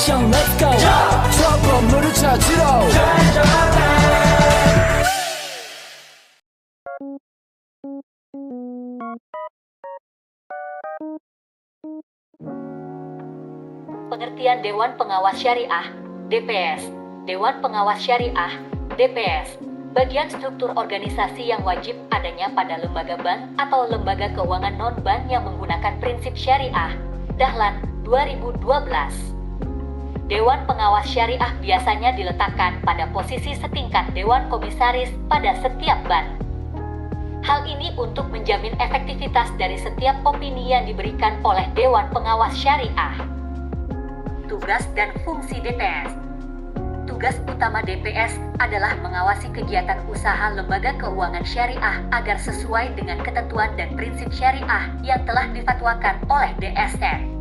액션 let's go 트러블을 찾으러 Pengertian Dewan Pengawas Syariah, DPS. Dewan Pengawas Syariah, DPS, bagian struktur organisasi yang wajib adanya pada lembaga bank atau lembaga keuangan non-bank yang menggunakan prinsip syariah. Dahlan, 2012. Dewan Pengawas Syariah biasanya diletakkan pada posisi setingkat Dewan Komisaris pada setiap bank. Hal ini untuk menjamin efektivitas dari setiap opini yang diberikan oleh Dewan Pengawas Syariah. Tugas dan fungsi DPS. Tugas utama DPS adalah mengawasi kegiatan usaha lembaga keuangan syariah agar sesuai dengan ketentuan dan prinsip syariah yang telah difatwakan oleh DSN.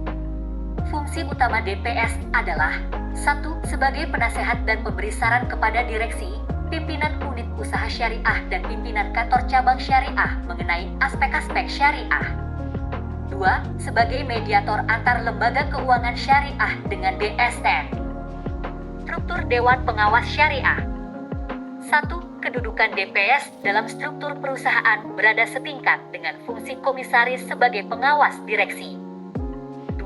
Fungsi utama DPS adalah 1. Sebagai penasehat dan pemberi saran kepada direksi, pimpinan unit usaha syariah dan pimpinan kantor cabang syariah mengenai aspek-aspek syariah. 2. Sebagai mediator antar lembaga keuangan syariah dengan DSN. Struktur Dewan Pengawas Syariah. 1. Kedudukan DPS dalam struktur perusahaan berada setingkat dengan fungsi komisaris sebagai pengawas direksi. 2.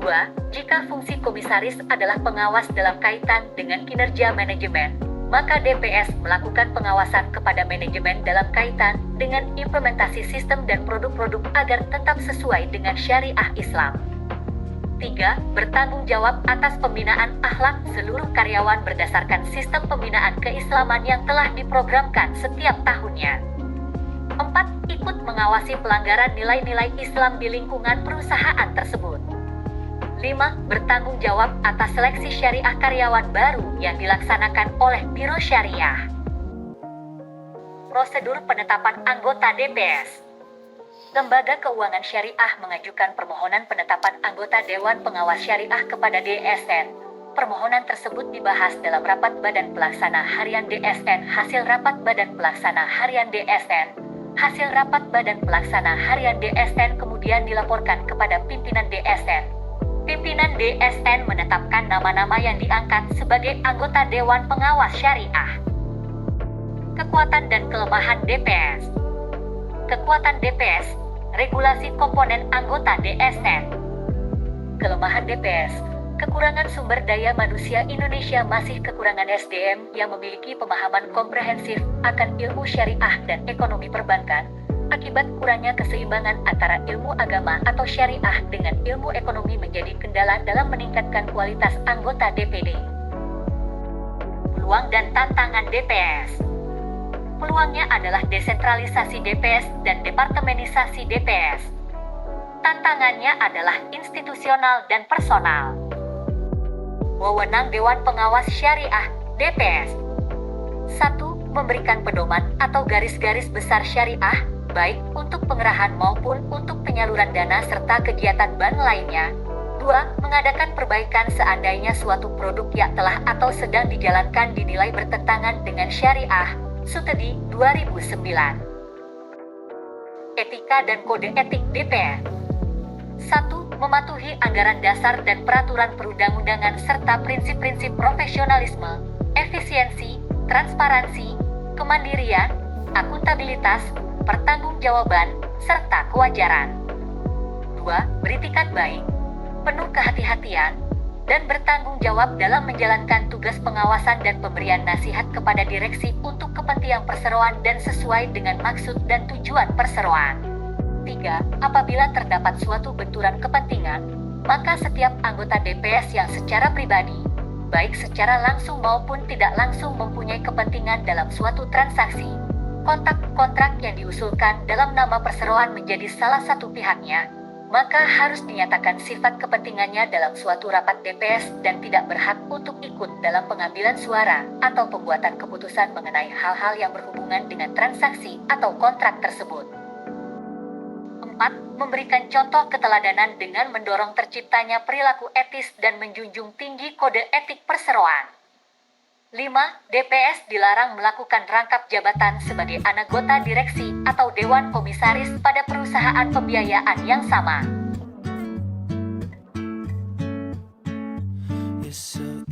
Jika fungsi komisaris adalah pengawas dalam kaitan dengan kinerja manajemen, maka DPS melakukan pengawasan kepada manajemen dalam kaitan dengan implementasi sistem dan produk-produk agar tetap sesuai dengan syariah Islam. 3. Bertanggung jawab atas pembinaan akhlak seluruh karyawan berdasarkan sistem pembinaan keislaman yang telah diprogramkan setiap tahunnya. 4. Ikut mengawasi pelanggaran nilai-nilai Islam di lingkungan perusahaan tersebut. 5. Bertanggung jawab atas seleksi syariah karyawan baru yang dilaksanakan oleh Biro Syariah. Prosedur penetapan anggota DPS. Lembaga Keuangan Syariah mengajukan permohonan penetapan anggota Dewan Pengawas Syariah kepada DSN. Permohonan tersebut dibahas dalam rapat Badan Pelaksana Harian DSN, hasil rapat Badan Pelaksana Harian DSN. Hasil rapat Badan Pelaksana Harian DSN kemudian dilaporkan kepada pimpinan DSN. Pimpinan DSN menetapkan nama-nama yang diangkat sebagai anggota Dewan Pengawas Syariah. Kekuatan dan kelemahan DPS. Kekuatan DPS, regulasi komponen anggota DSN. Kelemahan DPS, kekurangan sumber daya manusia Indonesia masih kekurangan SDM yang memiliki pemahaman komprehensif akan ilmu syariah dan ekonomi perbankan, akibat kurangnya keseimbangan antara ilmu agama atau syariah dengan ilmu ekonomi menjadi kendala dalam meningkatkan kualitas anggota DPD. Peluang dan tantangan DPS. Peluangnya adalah desentralisasi DPS dan departemenisasi DPS. Tantangannya adalah institusional dan personal. Wewenang Dewan Pengawas Syariah DPS. 1. Memberikan pedoman atau garis-garis besar syariah, baik untuk pengerahan maupun untuk penyaluran dana serta kegiatan bank lainnya. 2. Mengadakan perbaikan seandainya suatu produk yang telah atau sedang dijalankan dinilai bertentangan dengan syariah. Sutedi, 2009. Etika dan kode etik DPR. 1. Mematuhi anggaran dasar dan peraturan perundang-undangan serta prinsip-prinsip profesionalisme, efisiensi, transparansi, kemandirian, akuntabilitas, pertanggungjawaban, serta kewajaran. 2. Beritikat baik, penuh kehati-hatian, dan bertanggung jawab dalam menjalankan tugas pengawasan dan pemberian nasihat kepada direksi untuk kepentingan perseroan dan sesuai dengan maksud dan tujuan perseroan. 3. Apabila terdapat suatu benturan kepentingan, maka setiap anggota DPS yang secara pribadi, baik secara langsung maupun tidak langsung mempunyai kepentingan dalam suatu transaksi, kontrak yang diusulkan dalam nama perseroan menjadi salah satu pihaknya, maka harus dinyatakan sifat kepentingannya dalam suatu rapat DPS dan tidak berhak untuk ikut dalam pengambilan suara atau pembuatan keputusan mengenai hal-hal yang berhubungan dengan transaksi atau kontrak tersebut. 4. Memberikan contoh keteladanan dengan mendorong terciptanya perilaku etis dan menjunjung tinggi kode etik perseroan. 5. DPS dilarang melakukan rangkap jabatan sebagai anggota direksi atau dewan komisaris pada perusahaan pembiayaan yang sama. so